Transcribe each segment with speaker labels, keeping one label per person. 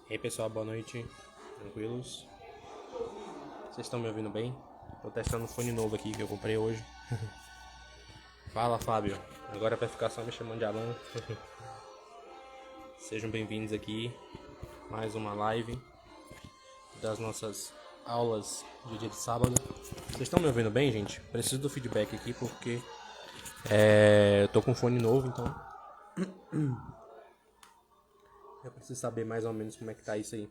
Speaker 1: E aí pessoal, boa noite, tranquilos? Vocês estão me ouvindo bem? Tô testando um fone novo aqui que eu comprei hoje. Fala Fábio, agora vai ficar só me chamando de Alan. Sejam bem-vindos aqui, mais uma live das nossas aulas de dia de sábado. Vocês estão me ouvindo bem, gente? Preciso do feedback aqui porque eu tô com um fone novo, então eu preciso saber mais ou menos como é que tá isso aí.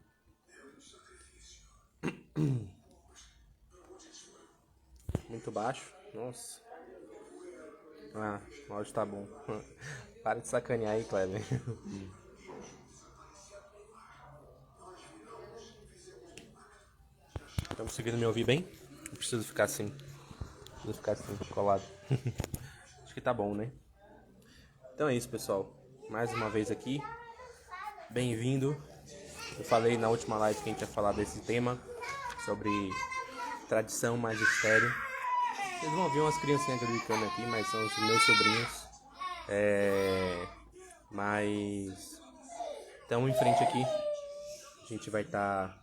Speaker 1: Muito baixo, nossa. Ah, o áudio tá bom. Para de sacanear aí, Kleber. Estão conseguindo me ouvir bem? Eu preciso ficar assim. Preciso ficar assim, colado. Acho que tá bom, né? Então é isso, pessoal. Mais uma vez aqui. Bem-vindo. Eu falei na última live que a gente ia falar desse tema. Sobre tradição, magistério. Vocês vão ouvir umas criancinhas gritando aqui, mas são os meus sobrinhos. Mas... Então, em frente aqui, a gente vai estar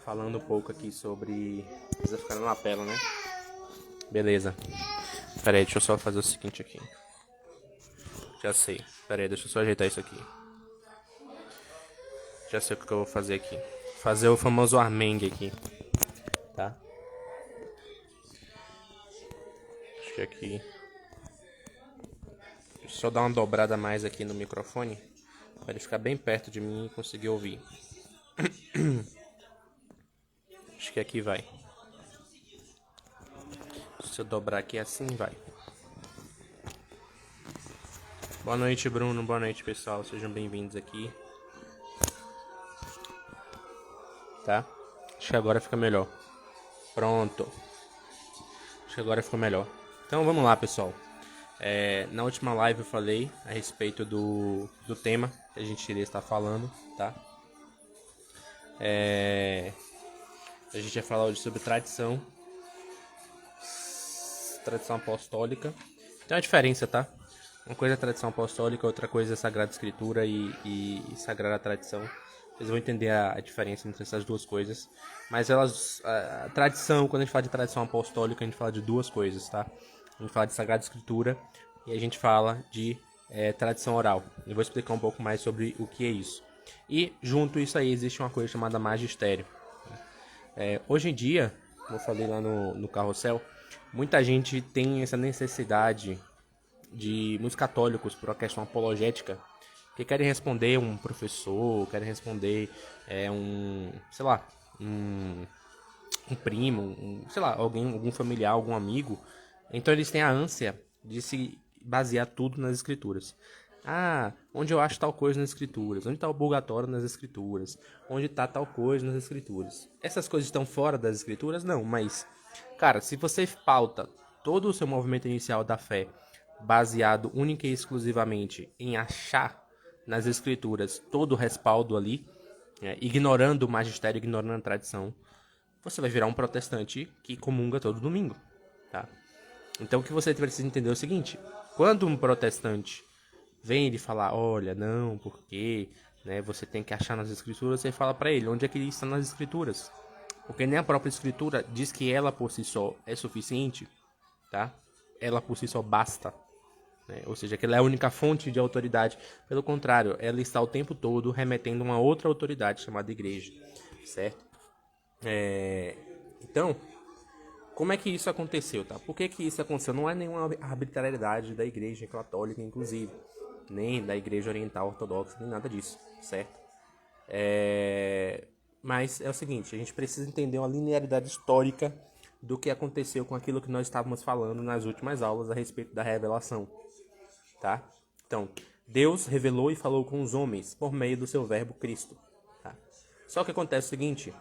Speaker 1: falando um pouco aqui sobre... Precisa ficar na lapela, né? Beleza. Pera aí, deixa eu só fazer o seguinte aqui. Já sei. Pera aí, deixa eu só ajeitar isso aqui. Já sei o que eu vou fazer aqui. Fazer o famoso armengue aqui. Tá? Acho que aqui... Deixa eu só dar uma dobrada a mais aqui no microfone. Pra ele ficar bem perto de mim e conseguir ouvir. Acho que aqui vai. Se eu dobrar aqui assim, vai. Boa noite, Bruno. Boa noite, pessoal. Sejam bem-vindos aqui. Tá? Acho que agora fica melhor. Pronto. Acho que agora ficou melhor. Então vamos lá, pessoal. Na última live eu falei a respeito do tema que a gente iria estar falando, tá? A gente ia falar hoje sobre tradição apostólica. Tem uma diferença, tá? Uma coisa é tradição apostólica, outra coisa é Sagrada Escritura e Sagrada Tradição. Vocês vão entender a diferença entre essas duas coisas. Mas a tradição, quando a gente fala de tradição apostólica, a gente fala de duas coisas, tá? A gente fala de Sagrada Escritura e a gente fala de tradição oral. Eu vou explicar um pouco mais sobre o que é isso. E junto a isso aí existe uma coisa chamada magistério. Hoje em dia, como eu falei lá no Carrossel, muita gente tem essa necessidade de muitos católicos por uma questão apologética que querem responder um professor, querem responder sei lá, um primo, sei lá, algum familiar, algum amigo. Então eles têm a ânsia de se basear tudo nas escrituras. Ah, onde eu acho tal coisa nas escrituras? Onde está o purgatório nas escrituras? Onde está tal coisa nas escrituras? Essas coisas estão fora das escrituras? Não, mas... Cara, se você pauta todo o seu movimento inicial da fé baseado única e exclusivamente em achar nas escrituras todo o respaldo ali, ignorando o magistério, ignorando a tradição, você vai virar um protestante que comunga todo domingo, tá? Então o que você precisa entender é o seguinte: quando um protestante vem ele falar, olha, não, porque você tem que achar nas escrituras, você fala para ele onde é que ele está nas escrituras, porque nem a própria escritura diz que ela por si só é suficiente, tá? Ela por si só basta, né? Ou seja, que ela é a única fonte de autoridade. Pelo contrário, ela está o tempo todo remetendo a uma outra autoridade chamada igreja, certo? Então, como é que isso aconteceu, tá? Por que isso aconteceu? Não é nenhuma arbitrariedade da igreja católica, inclusive, nem da igreja oriental ortodoxa, nem nada disso, certo? Mas é o seguinte, a gente precisa entender uma linearidade histórica do que aconteceu com aquilo que nós estávamos falando nas últimas aulas a respeito da revelação, tá? Então, Deus revelou e falou com os homens por meio do seu verbo Cristo, tá? Só que acontece o seguinte,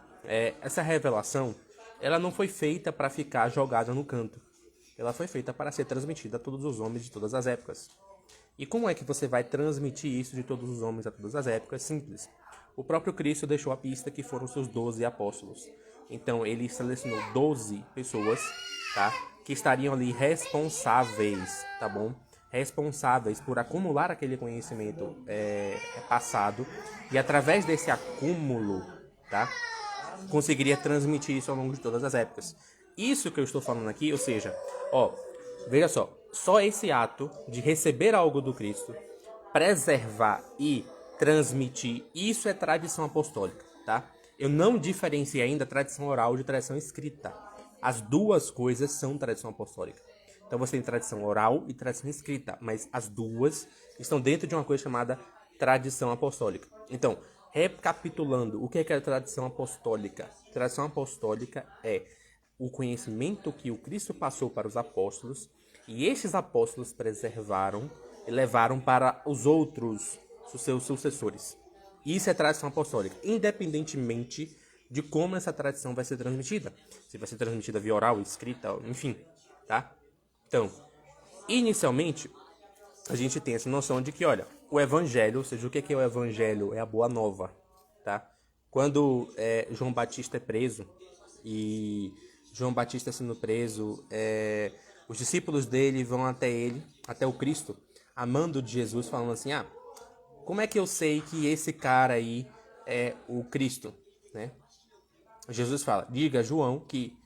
Speaker 1: essa revelação, ela não foi feita para ficar jogada no canto. Ela foi feita para ser transmitida a todos os homens de todas as épocas. E como é que você vai transmitir isso de todos os homens a todas as épocas? Simples. O próprio Cristo deixou a pista que foram seus 12 apóstolos. Então ele selecionou 12 pessoas, tá? Que estariam ali responsáveis, tá bom? responsáveis por acumular aquele conhecimento passado e através desse acúmulo, tá, conseguiria transmitir isso ao longo de todas as épocas. Isso que eu estou falando aqui, ou seja, veja só esse ato de receber algo do Cristo, preservar e transmitir, isso é tradição apostólica, tá? Eu não diferenciei ainda tradição oral de tradição escrita. As duas coisas são tradição apostólica. Então você tem tradição oral e tradição escrita, mas as duas estão dentro de uma coisa chamada tradição apostólica. Então, recapitulando, o que é a tradição apostólica? Tradição apostólica é o conhecimento que o Cristo passou para os apóstolos e esses apóstolos preservaram e levaram para os outros, os seus sucessores. Isso é tradição apostólica, independentemente de como essa tradição vai ser transmitida. Se vai ser transmitida via oral, escrita, enfim, tá? Então, inicialmente, a gente tem essa noção de que, olha, o evangelho, ou seja, o que é o evangelho? É a boa nova, tá? Quando João Batista é preso, e João Batista sendo preso, os discípulos dele vão até ele, até o Cristo, amando de Jesus, falando assim, como é que eu sei que esse cara aí é o Cristo, né? Jesus fala, diga a João que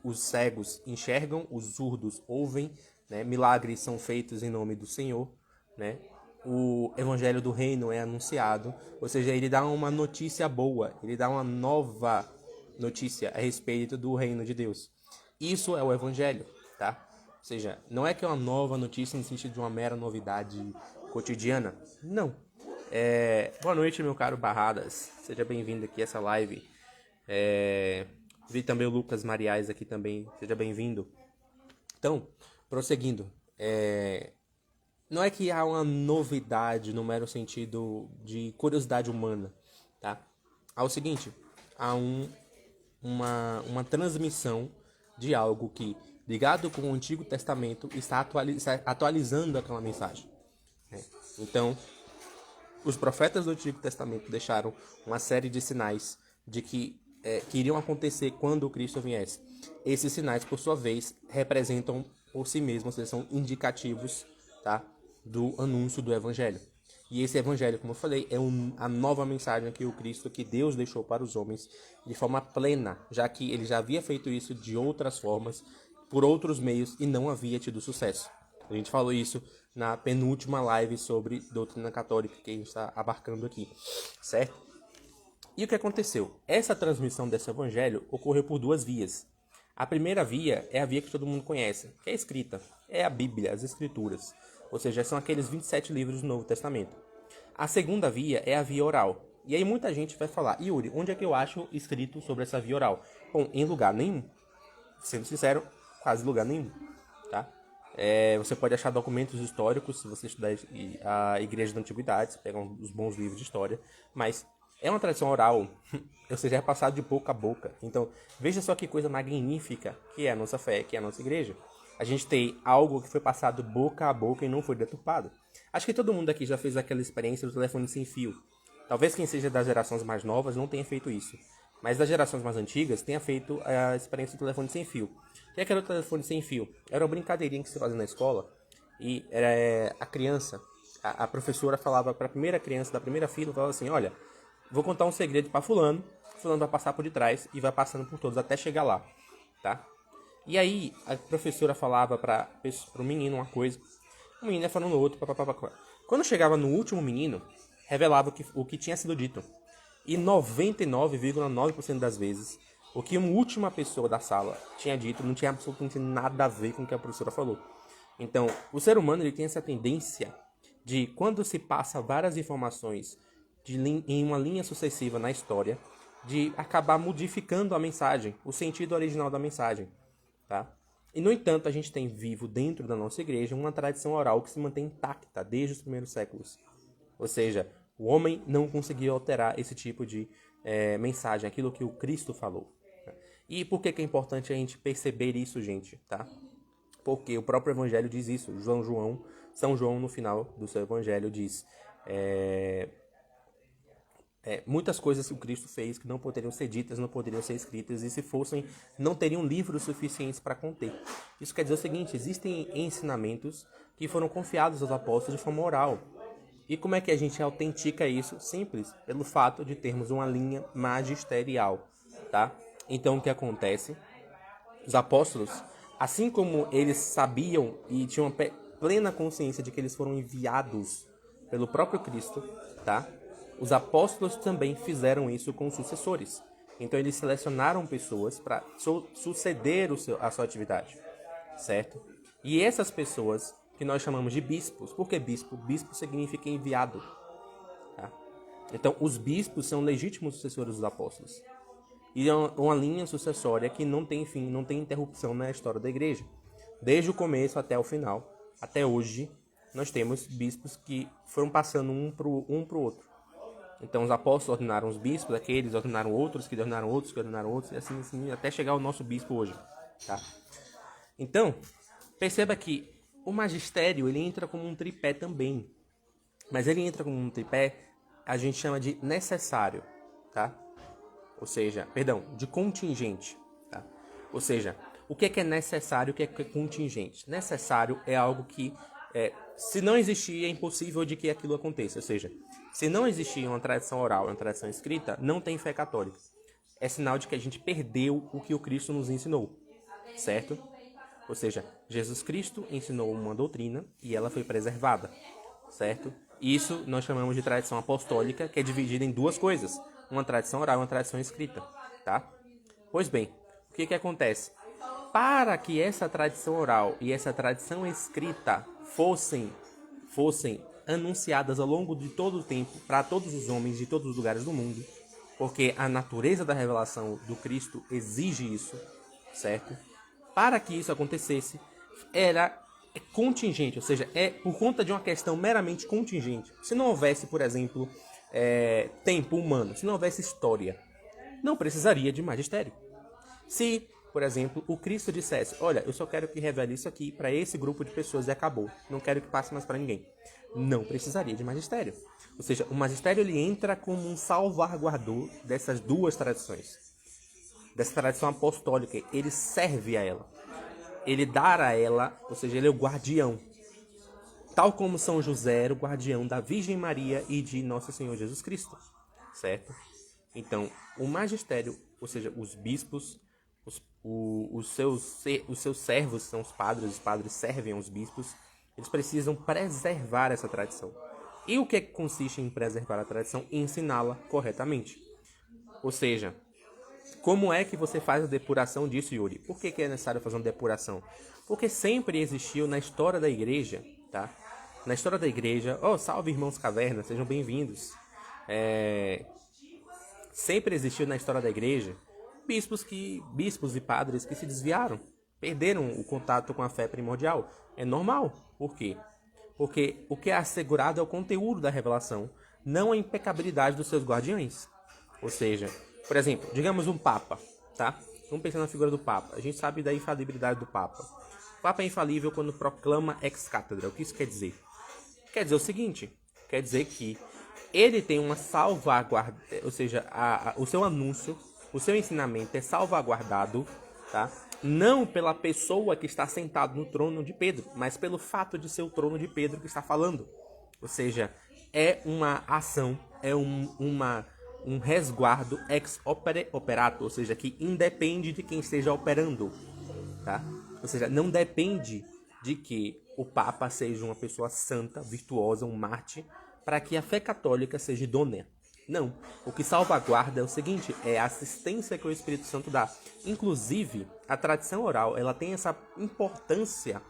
Speaker 1: os cegos enxergam, os surdos ouvem, né? Milagres são feitos em nome do Senhor, né? O evangelho do reino é anunciado, ou seja, ele dá uma notícia boa, ele dá uma nova notícia a respeito do reino de Deus. Isso é o evangelho, tá? Ou seja, não é que é uma nova notícia no sentido de uma mera novidade cotidiana, não. Boa noite, meu caro Barradas, seja bem-vindo aqui a essa live. Vi também o Lucas Mariais aqui também, seja bem-vindo. Então, prosseguindo, não é que há uma novidade no mero sentido de curiosidade humana, tá? Há o seguinte, há uma transmissão de algo que, ligado com o Antigo Testamento, está atualizando aquela mensagem, né? Então, os profetas do Antigo Testamento deixaram uma série de sinais de que iriam acontecer quando o Cristo viesse. Esses sinais, por sua vez, representam por si mesmos, eles são indicativos, tá, do anúncio do Evangelho. E esse Evangelho, como eu falei, é a nova mensagem que o Cristo, que Deus deixou para os homens de forma plena, já que ele já havia feito isso de outras formas, por outros meios, e não havia tido sucesso. A gente falou isso na penúltima live sobre doutrina católica que a gente está abarcando aqui, certo? E o que aconteceu? Essa transmissão desse evangelho ocorreu por duas vias. A primeira via é a via que todo mundo conhece, que é a escrita, é a Bíblia, as Escrituras, ou seja, são aqueles 27 livros do Novo Testamento. A segunda via é a via oral. E aí muita gente vai falar, Yuri, onde é que eu acho escrito sobre essa via oral? Bom, em lugar nenhum. Sendo sincero, quase lugar nenhum, tá? Você pode achar documentos históricos se você estudar a Igreja da Antiguidade, pegar os bons livros de história, mas é uma tradição oral, ou seja, é passado de boca a boca. Então, veja só que coisa magnífica que é a nossa fé, que é a nossa igreja. A gente tem algo que foi passado boca a boca e não foi deturpado. Acho que todo mundo aqui já fez aquela experiência do telefone sem fio. Talvez quem seja das gerações mais novas não tenha feito isso. Mas das gerações mais antigas tenha feito a experiência do telefone sem fio. O que era o telefone sem fio? Era uma brincadeirinha que se fazia na escola. E a criança, a professora falava para a primeira criança da primeira fila, falava assim, olha, vou contar um segredo para fulano vai passar por detrás e vai passando por todos até chegar lá, tá? E aí a professora falava para o menino uma coisa, o menino ia falando outra, papapá. Quando chegava no último menino, revelava o que tinha sido dito. E 99,9% das vezes, o que uma última pessoa da sala tinha dito não tinha absolutamente nada a ver com o que a professora falou. Então, o ser humano ele tem essa tendência de, quando se passa várias informações em uma linha sucessiva na história, de acabar modificando a mensagem, o sentido original da mensagem, tá? E, no entanto, a gente tem vivo dentro da nossa igreja uma tradição oral que se mantém intacta desde os primeiros séculos. Ou seja, o homem não conseguiu alterar esse tipo de mensagem, aquilo que o Cristo falou. E por que é importante a gente perceber isso, gente, tá? Porque o próprio Evangelho diz isso. São João, no final do seu Evangelho, diz muitas coisas que o Cristo fez que não poderiam ser ditas, não poderiam ser escritas, e se fossem, não teriam livros suficientes para conter. Isso quer dizer o seguinte, existem ensinamentos que foram confiados aos apóstolos de forma oral. E como é que a gente autentica isso? Simples, pelo fato de termos uma linha magisterial, tá? Então, o que acontece? Os apóstolos, assim como eles sabiam e tinham plena consciência de que eles foram enviados pelo próprio Cristo, tá? Os apóstolos também fizeram isso com os sucessores. Então, eles selecionaram pessoas para suceder a sua atividade, certo? E essas pessoas que nós chamamos de bispos. Por que bispo? Bispo significa enviado. Tá? Então, os bispos são legítimos sucessores dos apóstolos. E é uma linha sucessória que não tem fim, não tem interrupção na história da igreja. Desde o começo até o final, até hoje, nós temos bispos que foram passando um para o outro. Então, os apóstolos ordenaram os bispos, aqueles ordenaram outros, que ordenaram outros, que ordenaram outros, e assim, até chegar ao nosso bispo hoje. Tá? Então, perceba que o magistério, ele entra como um tripé também. Mas ele entra como um tripé, a gente chama de necessário, tá? Ou seja, perdão, de contingente, tá? Ou seja, o que é necessário, o que é contingente? Necessário é algo que, se não existir, é impossível de que aquilo aconteça. Ou seja, se não existir uma tradição oral, uma tradição escrita, não tem fé católica. É sinal de que a gente perdeu o que o Cristo nos ensinou, certo? Ou seja, Jesus Cristo ensinou uma doutrina e ela foi preservada, certo? Isso nós chamamos de tradição apostólica, que é dividida em duas coisas, uma tradição oral e uma tradição escrita, tá? Pois bem, o que acontece? Para que essa tradição oral e essa tradição escrita fossem anunciadas ao longo de todo o tempo para todos os homens de todos os lugares do mundo, porque a natureza da revelação do Cristo exige isso, certo? Para que isso acontecesse, era contingente, ou seja, é por conta de uma questão meramente contingente. Se não houvesse, por exemplo, tempo humano, se não houvesse história, não precisaria de magistério. Se, por exemplo, o Cristo dissesse, olha, eu só quero que revele isso aqui para esse grupo de pessoas e acabou, não quero que passe mais para ninguém, não precisaria de magistério. Ou seja, o magistério ele entra como um salvaguardador dessas duas tradições, dessa tradição apostólica, ele serve a ela, ele dá a ela, ou seja, ele é o guardião, tal como São José era o guardião da Virgem Maria e de Nosso Senhor Jesus Cristo, certo? Então, o magistério, ou seja, os bispos, os seus servos são os padres servem aos bispos, eles precisam preservar essa tradição. E o que consiste em preservar a tradição? Ensiná-la corretamente. Ou seja, como é que você faz a depuração disso, Yuri? Por que é necessário fazer uma depuração? Porque sempre existiu na história da igreja, tá? Na história da igreja... Oh, salve, irmãos cavernas, sejam bem-vindos. Sempre existiu na história da igreja bispos e padres que se desviaram, perderam o contato com a fé primordial. É normal. Por quê? Porque o que é assegurado é o conteúdo da revelação, não a impecabilidade dos seus guardiães. Ou seja, por exemplo, digamos um papa, tá? Vamos pensar na figura do papa. A gente sabe da infalibilidade do papa. O papa é infalível quando proclama ex cathedra. O que isso quer dizer? Quer dizer o seguinte, quer dizer que ele tem uma salvaguarda, ou seja, o seu anúncio, o seu ensinamento é salvaguardado, tá? Não pela pessoa que está sentado no trono de Pedro, mas pelo fato de ser o trono de Pedro que está falando. Ou seja, é uma ação, é um resguardo ex opere operato, ou seja, que independe de quem esteja operando, tá? Ou seja, não depende de que o Papa seja uma pessoa santa, virtuosa, um mártir, para que a fé católica seja idônea. Não. O que salvaguarda é o seguinte, é a assistência que o Espírito Santo dá. Inclusive, a tradição oral, ela tem essa importância,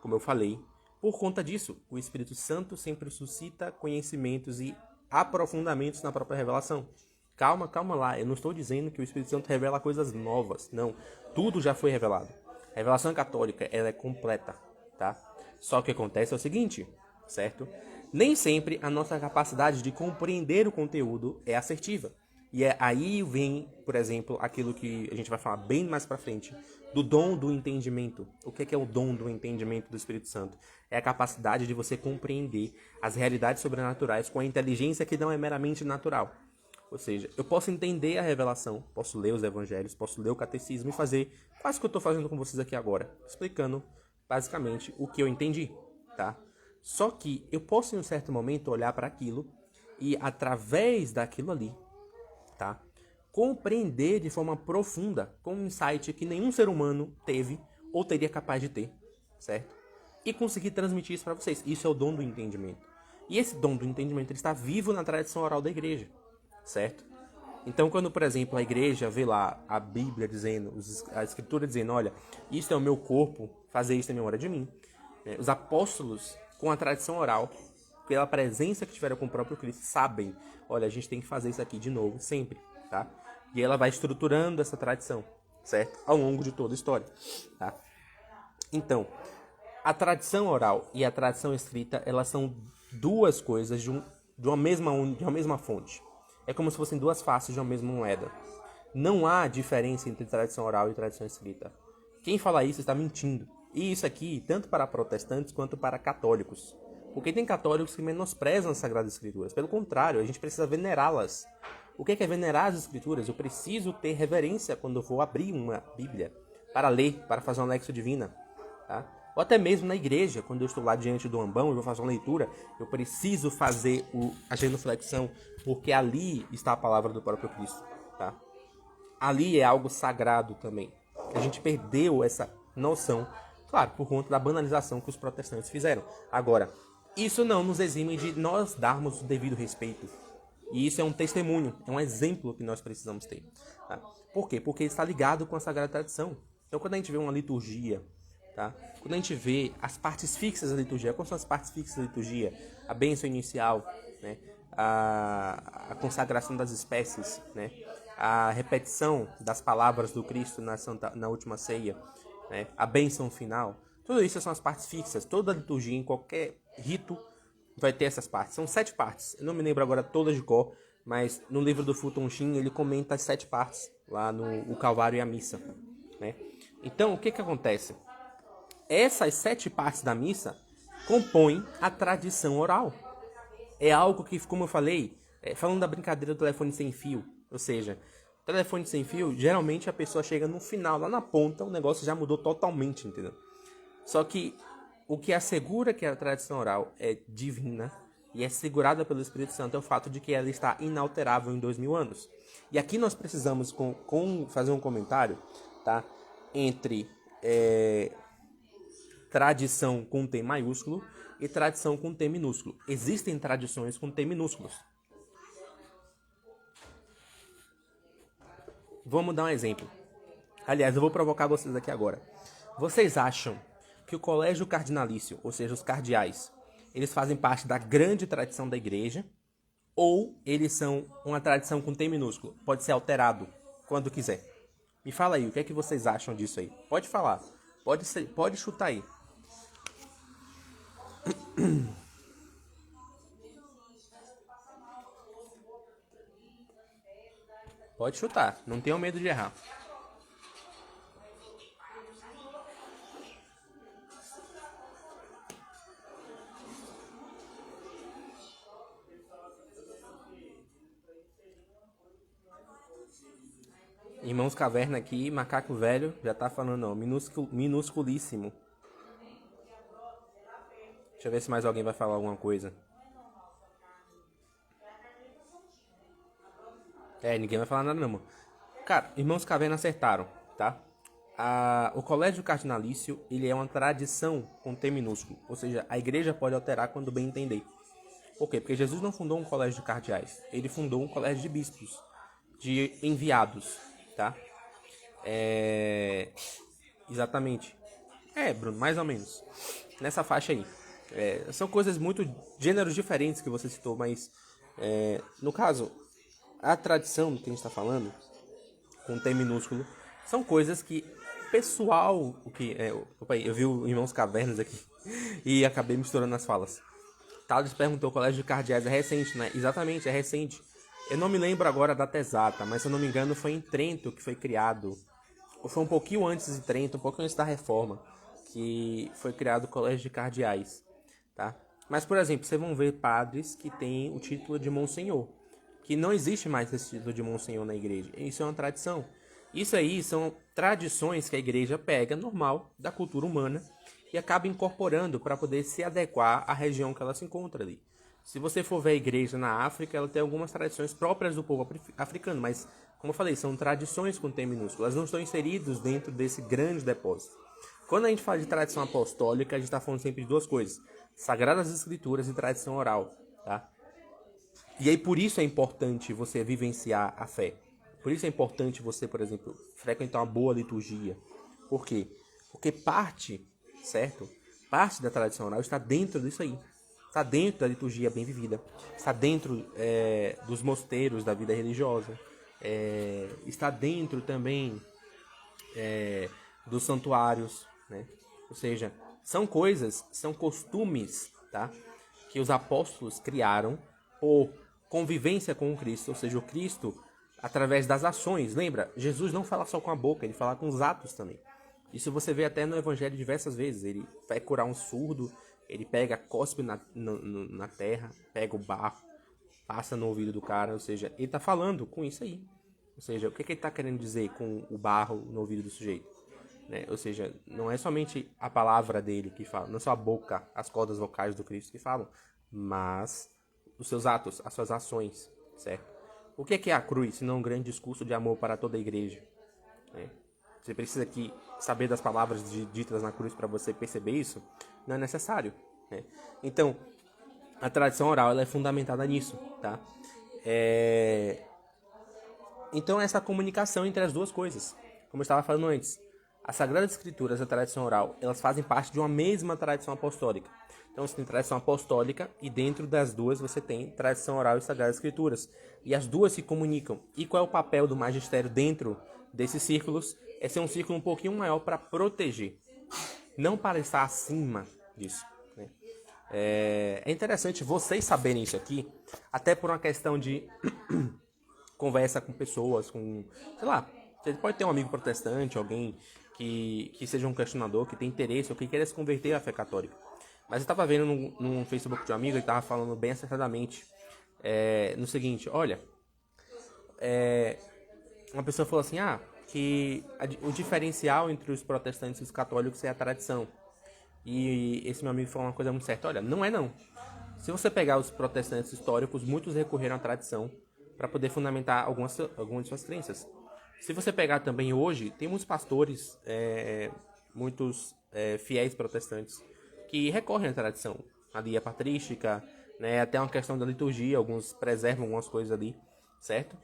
Speaker 1: como eu falei, por conta disso. O Espírito Santo sempre suscita conhecimentos e aprofundamentos na própria revelação. Calma lá. Eu não estou dizendo que o Espírito Santo revela coisas novas. Não. Tudo já foi revelado. A revelação católica, ela é completa, tá? Só que o que acontece é o seguinte, certo? Nem sempre a nossa capacidade de compreender o conteúdo é assertiva. E aí vem, por exemplo, aquilo que a gente vai falar bem mais pra frente, do dom do entendimento. O que é o dom do entendimento do Espírito Santo? É a capacidade de você compreender as realidades sobrenaturais com a inteligência que não é meramente natural. Ou seja, eu posso entender a revelação, posso ler os evangelhos, posso ler o catecismo e fazer quase o que eu estou fazendo com vocês aqui agora, explicando basicamente o que eu entendi, tá? Só que eu posso em um certo momento olhar para aquilo e através daquilo ali, tá? Compreender de forma profunda, com um insight que nenhum ser humano teve ou teria capaz de ter, certo? E conseguir transmitir isso para vocês. Isso é o dom do entendimento. E esse dom do entendimento ele está vivo na tradição oral da igreja, certo? Então, quando, por exemplo, a igreja vê lá a Bíblia dizendo, a Escritura dizendo, olha, isso é o meu corpo, fazer isso em memória de mim. Né? Os apóstolos, com a tradição oral, pela presença que tiveram com o próprio Cristo, sabem, olha, a gente tem que fazer isso aqui de novo, sempre, tá? E ela vai estruturando essa tradição, certo? Ao longo de toda a história, tá? Então, a tradição oral e a tradição escrita, elas são duas coisas de uma mesma fonte. É como se fossem duas faces de uma mesma moeda. Não há diferença entre tradição oral e tradição escrita. Quem fala isso está mentindo. E isso aqui, tanto para protestantes quanto para católicos. Porque tem católicos que menosprezam as Sagradas Escrituras. Pelo contrário, a gente precisa venerá-las. O que é venerar as Escrituras? Eu preciso ter reverência quando eu vou abrir uma Bíblia para ler, para fazer uma lexia divina. Tá? Ou até mesmo na igreja, quando eu estou lá diante do ambão e vou fazer uma leitura, eu preciso fazer a genuflexão, porque ali está a palavra do próprio Cristo. Tá? Ali é algo sagrado também. A gente perdeu essa noção, claro, por conta da banalização que os protestantes fizeram. Agora, isso não nos exime de nós darmos o devido respeito. E isso é um testemunho, é um exemplo que nós precisamos ter. Tá? Por quê? Porque está ligado com a Sagrada Tradição. Então, quando a gente vê uma liturgia, tá? Quando a gente vê as partes fixas da liturgia, quais são as partes fixas da liturgia? A bênção inicial, né? A consagração das espécies, né? A repetição das palavras do Cristo na última ceia, né? A bênção final. Tudo isso são as partes fixas. Toda liturgia, em qualquer rito, vai ter essas partes. São 7 partes. Eu não me lembro agora todas de cor, mas no livro do Fulton Sheen ele comenta as 7 partes, lá no o Calvário e a Missa, né? Então, o que acontece? Essas 7 partes da missa compõem a tradição oral. É algo que, como eu falei, falando da brincadeira do telefone sem fio, ou seja, telefone sem fio, geralmente a pessoa chega no final, lá na ponta, o negócio já mudou totalmente, entendeu? Só que o que assegura que a tradição oral é divina e é segurada pelo Espírito Santo é o fato de que ela está inalterável em 2000 anos. E aqui nós precisamos fazer um comentário, tá? Entre tradição com T maiúsculo e tradição com T minúsculo. Existem tradições com T minúsculos. Vamos dar um exemplo. Aliás, eu vou provocar vocês aqui agora. Vocês acham que o colégio cardinalício, ou seja, os cardeais, eles fazem parte da grande tradição da igreja ou eles são uma tradição com T minúsculo? Pode ser alterado quando quiser. Me fala aí, o que é que vocês acham disso aí? Pode falar. Pode chutar aí. Pode chutar, não tenham medo de errar. Irmãos Caverna aqui, macaco velho, já tá falando, ó, minusculíssimo. Deixa eu ver se mais alguém vai falar alguma coisa. Ninguém vai falar nada não, mano. Cara, Irmãos Caverna acertaram, tá? O colégio cardinalício, ele é uma tradição com T minúsculo. Ou seja, a igreja pode alterar quando bem entender. Por quê? Porque Jesus não fundou um colégio de cardeais. Ele fundou um colégio de bispos, de enviados, tá? Exatamente. Bruno, mais ou menos. Nessa faixa aí. São coisas muito... gêneros diferentes que você citou, mas... no caso, a tradição que a gente está falando, com T minúsculo, são coisas que pessoal... eu vi o Irmãos Cavernas aqui e acabei misturando as falas. Thales perguntou, o colégio de cardeais é recente, né? Exatamente, é recente. Eu não me lembro agora a data exata, mas se eu não me engano foi em Trento que foi criado. Ou foi um pouquinho antes de Trento, um pouquinho antes da reforma, que foi criado o colégio de cardeais, tá? Mas, por exemplo, vocês vão ver padres que têm o título de Monsenhor. que não existe mais esse título de Monsenhor na igreja. Isso é uma tradição. Isso aí são tradições que a igreja pega, normal, da cultura humana, e acaba incorporando para poder se adequar à região que ela se encontra ali. Se você for ver a igreja na África, ela tem algumas tradições próprias do povo africano, mas, como eu falei, são tradições com T minúsculo, elas não estão inseridas dentro desse grande depósito. Quando a gente fala de tradição apostólica, a gente está falando sempre de duas coisas: Sagradas Escrituras e tradição oral, tá? E aí por isso é importante você vivenciar a fé. Por isso é importante você, por exemplo, frequentar uma boa liturgia. Por quê? Porque parte, certo? Parte da tradição oral está dentro disso aí. Está dentro da liturgia bem vivida. Está dentro dos mosteiros da vida religiosa. Está dentro também dos santuários, né? Ou seja, são coisas, são costumes, tá? Que os apóstolos criaram por convivência com o Cristo. Ou seja, o Cristo, através das ações. Lembra? Jesus não fala só com a boca, ele fala com os atos também. Isso você vê até no Evangelho diversas vezes. Ele vai curar um surdo, ele pega, cospe na terra, pega o barro, passa no ouvido do cara. Ou seja, ele está falando com isso aí. Ou seja, o que ele está querendo dizer com o barro no ouvido do sujeito? Né? Ou seja, não é somente a palavra dele que fala, não é só a boca, as cordas vocais do Cristo que falam, mas os seus atos, as suas ações, certo? O que é a cruz, senão um grande discurso de amor para toda a igreja? Você precisa aqui saber das palavras ditas na cruz para você perceber isso? Não é necessário, né? Então, a tradição oral ela é fundamentada nisso, tá? Então, essa comunicação entre as duas coisas, como eu estava falando antes, as Sagradas Escrituras e a tradição oral, elas fazem parte de uma mesma tradição apostólica. Então você tem tradição apostólica e dentro das duas você tem tradição oral e Sagradas Escrituras. E as duas se comunicam. E qual é o papel do magistério dentro desses círculos? É ser um círculo um pouquinho maior para proteger, não para estar acima disso, né? É interessante vocês saberem isso aqui, até por uma questão de conversa com pessoas, com, sei lá, você pode ter um amigo protestante, alguém que seja um questionador, que tem interesse ou que queira se converter à fé católica. Mas eu estava vendo no Facebook de um amigo, ele estava falando bem acertadamente no seguinte: olha, uma pessoa falou assim, que o diferencial entre os protestantes e os católicos é a tradição. E esse meu amigo falou uma coisa muito certa: olha, não é não. Se você pegar os protestantes históricos, muitos recorreram à tradição para poder fundamentar algumas de suas crenças. Se você pegar também hoje, tem muitos pastores, muitos fiéis protestantes que recorrem à tradição, a dia patrística, né, até uma questão da liturgia, alguns preservam algumas coisas ali, certo?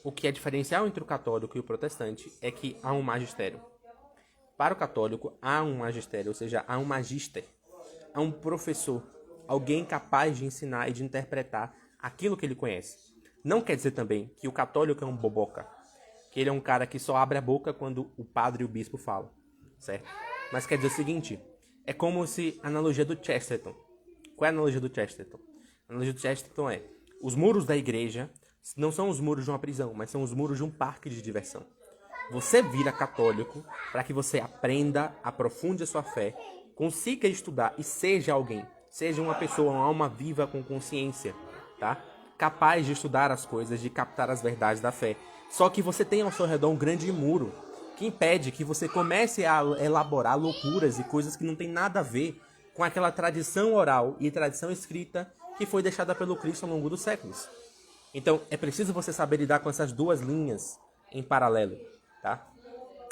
Speaker 1: O que é diferencial entre o católico e o protestante é que há um magistério. Para o católico, há um magistério, ou seja, há um magíster, há um professor, alguém capaz de ensinar e de interpretar aquilo que ele conhece. Não quer dizer também que o católico é um boboca, que ele é um cara que só abre a boca quando o padre e o bispo falam, certo? Mas quer dizer o seguinte, é como se a analogia do Chesterton. Qual é a analogia do Chesterton? A analogia do Chesterton é: os muros da igreja não são os muros de uma prisão, mas são os muros de um parque de diversão. Você vira católico para que você aprenda, aprofunde a sua fé, consiga estudar e seja alguém. Seja uma pessoa, uma alma viva com consciência, tá? Capaz de estudar as coisas, de captar as verdades da fé. Só que você tem ao seu redor um grande muro que impede que você comece a elaborar loucuras e coisas que não tem nada a ver com aquela tradição oral e tradição escrita que foi deixada pelo Cristo ao longo dos séculos. Então, é preciso você saber lidar com essas duas linhas em paralelo, tá?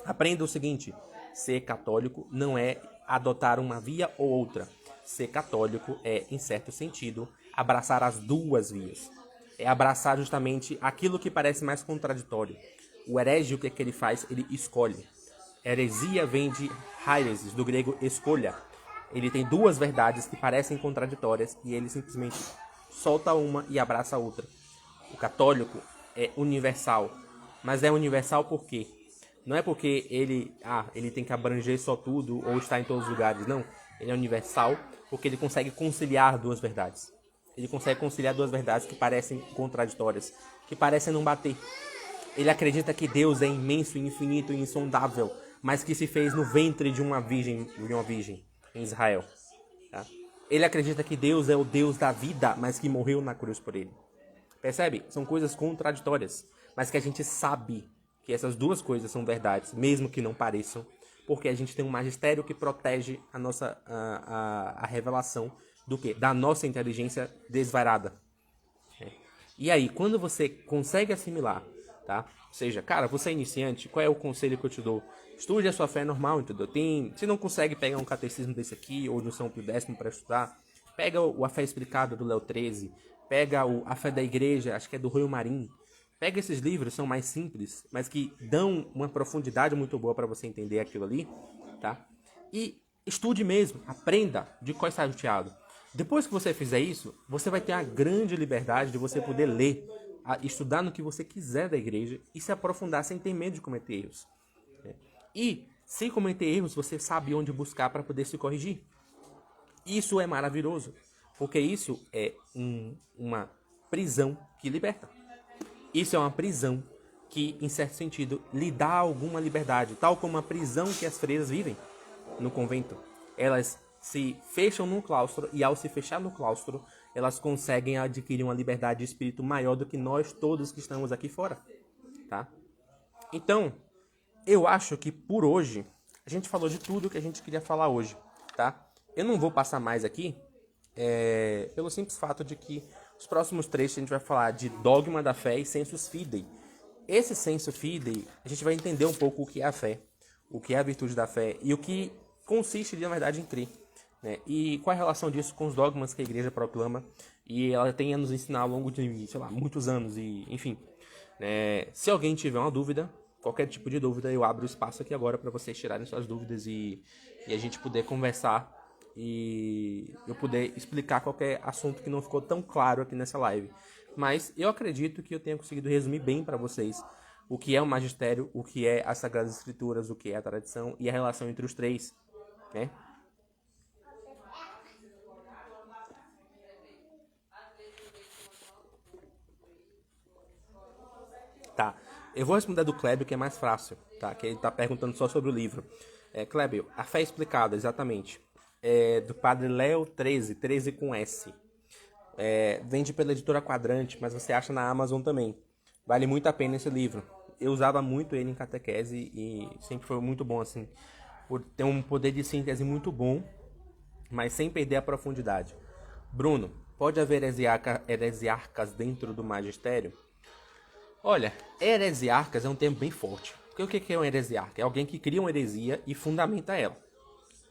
Speaker 1: Aprenda o seguinte: ser católico não é adotar uma via ou outra. Ser católico é, em certo sentido, abraçar as duas vias. É abraçar justamente aquilo que parece mais contraditório. O herege, o que é que ele faz? Ele escolhe. Heresia vem de hairesis, do grego escolha. Ele tem duas verdades que parecem contraditórias e ele simplesmente solta uma e abraça a outra. O católico é universal. Mas é universal por quê? Não é porque ele tem que abranger só tudo ou estar em todos os lugares. Não. Ele é universal porque ele consegue conciliar duas verdades. Ele consegue conciliar duas verdades que parecem contraditórias, que parecem não bater. Ele acredita que Deus é imenso, infinito e insondável, mas que se fez no ventre de uma virgem em Israel. Tá? Ele acredita que Deus é o Deus da vida, mas que morreu na cruz por ele. Percebe? São coisas contraditórias, mas que a gente sabe que essas duas coisas são verdades, mesmo que não pareçam, porque a gente tem um magistério que protege a nossa a revelação do quê? Da nossa inteligência desvairada. E aí, quando você consegue assimilar, tá? Ou seja, cara, você é iniciante, qual é o conselho que eu te dou? Estude a sua fé normal, entendeu? Se não consegue pegar um catecismo desse aqui, ou no São Pio X para estudar, pega A Fé Explicada do Léo XIII, pega A Fé da Igreja, acho que é do Rui Marim. Pega esses livros, são mais simples, mas que dão uma profundidade muito boa para você entender aquilo ali, tá? E estude mesmo, aprenda de qual está chateado. Depois que você fizer isso, você vai ter a grande liberdade de você poder ler, estudar no que você quiser da igreja e se aprofundar sem ter medo de cometer erros. E, sem cometer erros, você sabe onde buscar para poder se corrigir. Isso é maravilhoso, porque isso é uma prisão que liberta. Isso é uma prisão que, em certo sentido, lhe dá alguma liberdade, tal como a prisão que as freiras vivem no convento. Elas se fecham num claustro e, ao se fechar no claustro, elas conseguem adquirir uma liberdade de espírito maior do que nós todos que estamos aqui fora, tá? Então, eu acho que por hoje a gente falou de tudo que a gente queria falar hoje, tá? Eu não vou passar mais aqui, pelo simples fato de que os próximos trechos a gente vai falar de dogma da fé e sensus fidei. Esse sensus fidei, a gente vai entender um pouco o que é a fé, o que é a virtude da fé e o que consiste, na verdade, em crer. Né? E qual é a relação disso com os dogmas que a igreja proclama e ela tem a nos ensinar ao longo de, sei lá, muitos anos, e enfim. Se alguém tiver uma dúvida, qualquer tipo de dúvida, eu abro o espaço aqui agora para vocês tirarem suas dúvidas e a gente poder conversar e eu poder explicar qualquer assunto que não ficou tão claro aqui nessa live. Mas eu acredito que eu tenha conseguido resumir bem para vocês o que é o magistério, o que é as Sagradas Escrituras, o que é a tradição e a relação entre os três, né? Tá, eu vou responder do Clébio, que é mais fácil, tá? Que ele tá perguntando só sobre o livro. Clébio, A Fé Explicada, exatamente. Do padre Léo XIII, 13 com S. Vende pela editora Quadrante, mas você acha na Amazon também. Vale muito a pena esse livro. Eu usava muito ele em catequese e sempre foi muito bom, assim, por ter um poder de síntese muito bom, mas sem perder a profundidade. Bruno, pode haver heresiarcas dentro do magistério? Olha, heresiarcas é um termo bem forte. Porque o que é um heresiarca? É alguém que cria uma heresia e fundamenta ela.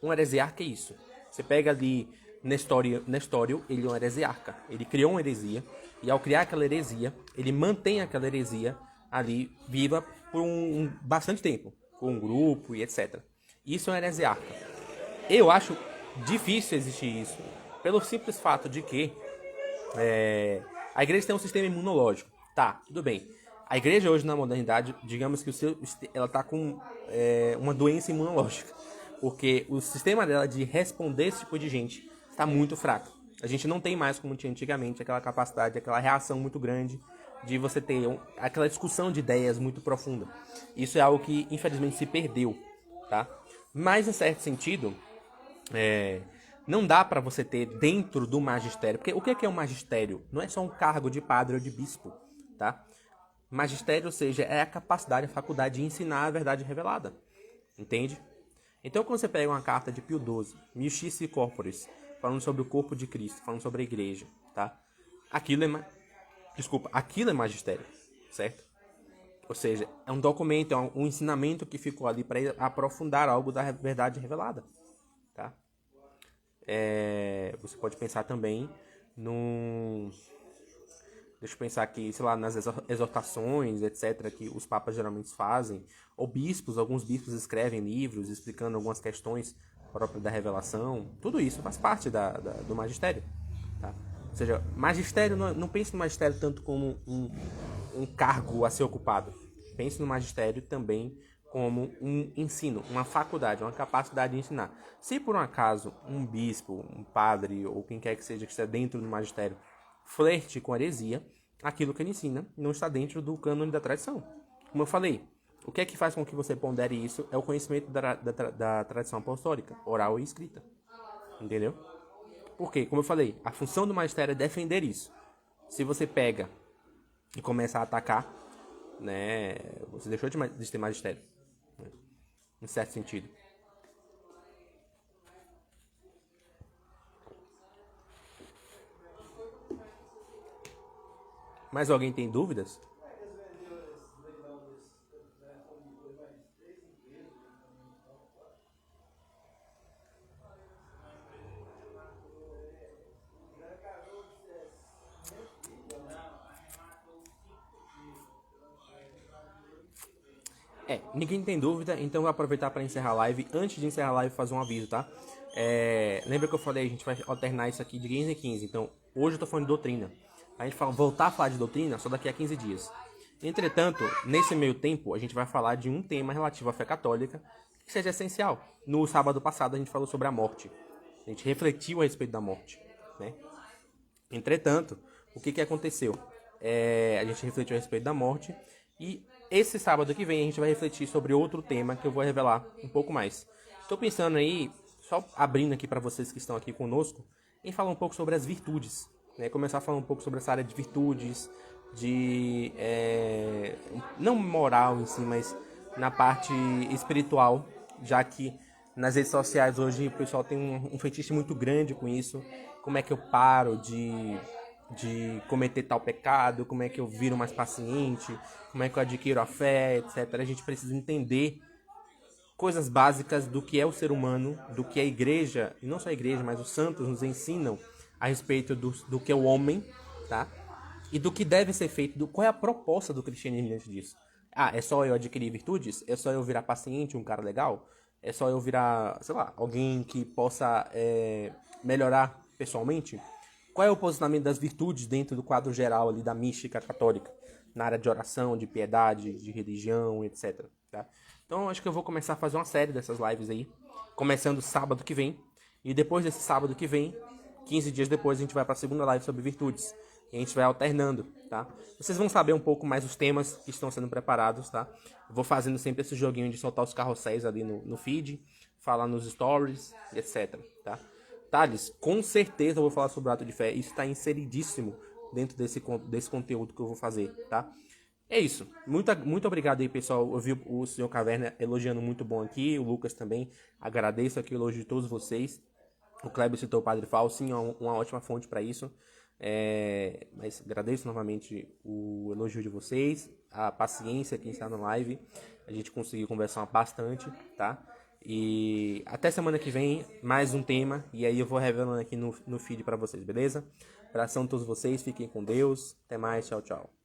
Speaker 1: Um heresiarca é isso. Você pega ali Nestório, ele é um heresiarca. Ele criou uma heresia e, ao criar aquela heresia, ele mantém aquela heresia ali viva por bastante tempo, com um grupo e etc. Isso é um heresiarca. Eu acho difícil existir isso, pelo simples fato de que a igreja tem um sistema imunológico. Tá, tudo bem. A igreja hoje, na modernidade, digamos que ela está com uma doença imunológica. Porque o sistema dela de responder esse tipo de gente está muito fraco. A gente não tem mais, como tinha antigamente, aquela capacidade, aquela reação muito grande de você ter aquela discussão de ideias muito profunda. Isso é algo que, infelizmente, se perdeu, tá? Mas, em certo sentido, não dá para você ter dentro do magistério. Porque o que é um magistério? Não é só um cargo de padre ou de bispo, tá? Magistério, ou seja, é a capacidade, a faculdade de ensinar a verdade revelada. Entende? Então, quando você pega uma carta de Pio XII, Justitia Corporis, falando sobre o corpo de Cristo, falando sobre a igreja, tá? Aquilo é magistério, certo? Ou seja, é um documento, é um ensinamento que ficou ali para aprofundar algo da verdade revelada, tá? Você pode pensar também deixa eu pensar aqui, sei lá, nas exortações, etc., que os papas geralmente fazem, ou alguns bispos escrevem livros explicando algumas questões próprias da revelação. Tudo isso faz parte do magistério, tá? Ou seja, magistério, não pense no magistério tanto como um cargo a ser ocupado. Pense no magistério também como um ensino, uma faculdade, uma capacidade de ensinar. Se por um acaso um bispo, um padre ou quem quer que seja que esteja dentro do magistério flerte com a heresia, aquilo que ele ensina não está dentro do cânone da tradição. Como eu falei, o que é que faz com que você pondere isso é o conhecimento da tradição apostólica, oral e escrita. Entendeu? Porque, como eu falei, a função do magistério é defender isso. Se você pega e começa a atacar, né? Você deixou de ter magistério, né? Em certo sentido. Mais alguém tem dúvidas? Ninguém tem dúvida, então eu vou aproveitar para encerrar a live. Antes de encerrar a live, fazer um aviso, tá? Lembra que eu falei, a gente vai alternar isso aqui de 15 em 15. Então, hoje eu tô falando de doutrina. A gente vai voltar a falar de doutrina só daqui a 15 dias. Entretanto, nesse meio tempo, a gente vai falar de um tema relativo à fé católica que seja essencial. No sábado passado, a gente falou sobre a morte. A gente refletiu a respeito da morte, né? Entretanto, o que aconteceu? A gente refletiu a respeito da morte e esse sábado que vem a gente vai refletir sobre outro tema que eu vou revelar um pouco mais. Estou pensando aí, só abrindo aqui para vocês que estão aqui conosco, em falar um pouco sobre as virtudes, né? Começar a falar um pouco sobre essa área de virtudes, de não moral em si, mas na parte espiritual, já que nas redes sociais hoje o pessoal tem um fetiche muito grande com isso. Como é que eu paro de cometer tal pecado? Como é que eu viro mais paciente? Como é que eu adquiro a fé, etc. A gente precisa entender coisas básicas do que é o ser humano, do que a igreja, e não só a igreja, mas os santos nos ensinam a respeito do que é o homem, tá? E do que deve ser feito, qual é a proposta do cristianismo diante disso. É só eu adquirir virtudes? É só eu virar paciente, um cara legal? É só eu virar, sei lá, alguém que possa melhorar pessoalmente? Qual é o posicionamento das virtudes dentro do quadro geral ali da mística católica? Na área de oração, de piedade, de religião, etc. Tá? Então acho que eu vou começar a fazer uma série dessas lives aí, começando sábado que vem. E depois desse sábado que vem, 15 dias depois, a gente vai para a segunda live sobre virtudes. E a gente vai alternando, tá? Vocês vão saber um pouco mais os temas que estão sendo preparados, tá? Eu vou fazendo sempre esse joguinho de soltar os carrosséis ali no feed, falar nos stories, etc, tá? Thales, com certeza eu vou falar sobre o ato de fé. Isso está inseridíssimo dentro desse conteúdo que eu vou fazer, tá? É isso. Muito obrigado aí, pessoal. Eu vi o senhor Caverna elogiando muito bom aqui, o Lucas também. Agradeço aqui o elogio de todos vocês. O Kleber citou o Padre Fal, sim, é uma ótima fonte para isso. Mas agradeço novamente o elogio de vocês, a paciência que está na live. A gente conseguiu conversar bastante, tá? E até semana que vem, mais um tema. E aí eu vou revelando aqui no feed para vocês, beleza? Abração a todos vocês, fiquem com Deus. Até mais, tchau, tchau.